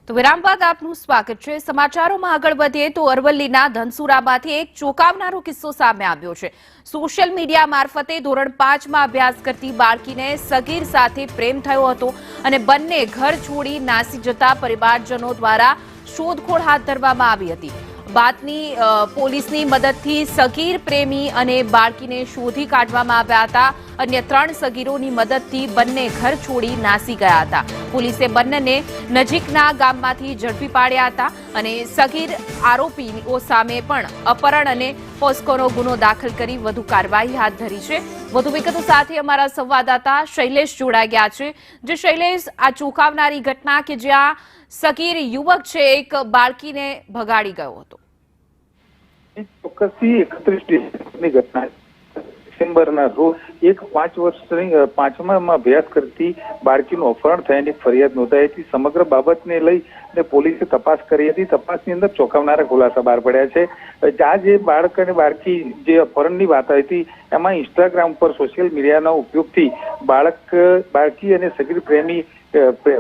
તો વિરામ બાદ આપનું સ્વાગત છે। સમાચારોમાં આગળ વધીએ તો અરવલ્લીના ધનસુરામાંથી એક ચોંકાવનારો કિસ્સો સામે આવ્યો છે। સોશિયલ મીડિયા મારફતે ધોરણ 5માં અભ્યાસ કરતી બાળકીને સગીર સાથે પ્રેમ થયો હતો અને બંને ઘર છોડી નાસી જતા પરિવારજનો દ્વારા શોધખોળ હાથ ધરવામાં આવી હતી। બાદની પોલીસની મદદથી સગીર પ્રેમી અને બાળકીને શોધી કાઢવામાં આવ્યા હતા। અન્ય 3 સગીરોની મદદથી બંને ઘર છોડી નાસી ગયા હતા। પોલીસે બંનેને નજીકના ગામમાંથી ઝડપી પાડ્યા હતા અને સગીર આરોપીઓ સામે પણ અપહરણ અને પોસ્કોનો ગુનો દાખલ કરી વધુ કાર્યવાહી હાથ ધરી છે। વધુ વિગતો સાથે અમારા સંવાદદાતા શૈલેષ જોડાઈ ગયા છે। જે શૈલેષ, આ ચોંકાવનારી ઘટના કે જ્યાં સગીર યુવક છે એક બાળકીને ભગાડી ગયો હતો। ચોક્કસથી 31 ડિસેમ્બરની ઘટના ડિસેમ્બરના રોજ એક 5 વર્ષની 5માં અભ્યાસ કરતી બાળકીનું અપહરણ થયાની ફરિયાદ નોંધાઈ હતી। સમગ્ર બાબતને લઈને પોલીસે તપાસ કરી હતી। તપાસની અંદર ચોંકાવનારા ખુલાસા બહાર પડ્યા છે। આ જે બાળક અને બાળકી જે અપહરણની વાત હતી એમાં ઇન્સ્ટાગ્રામ પર સોશિયલ મીડિયાના ઉપયોગથી બાળકી અને સગીર પ્રેમી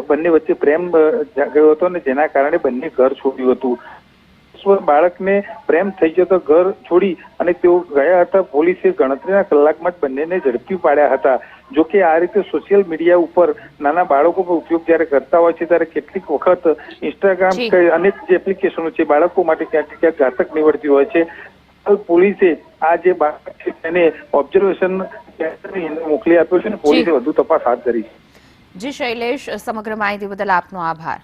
બંને વચ્ચે પ્રેમ જાગ્યો હતો અને જેના કારણે બંને ઘર છોડ્યું હતું। બાળકને પ્રેમ થઈ ગયો તો ઘર છોડી અને તેઓ ગયા હતા। પોલીસે ગણતરીના કલાકમાં જ બંનેને ઝડપી પાડ્યા હતા। જો કે આ રીતે સોશિયલ મીડિયા ઉપર નાના બાળકો પર ઉપયોગ જ્યારે કરતા હોય છે ત્યારે કેટલીક વખત ઇન્સ્ટાગ્રામ અનેક જે એપ્લિકેશનો છે બાળકો માટે ક્યાંક ક્યાંક ઘાતક નીવડતી હોય છે। પોલીસે આ જે બાળક છે તેને ઓબ્ઝર્વેશન મોકલી આપ્યો છે અને પોલીસે વધુ તપાસ હાથ ધરી છે। જી શૈલેષ, સમગ્ર માહિતી બદલ આપનો આભાર।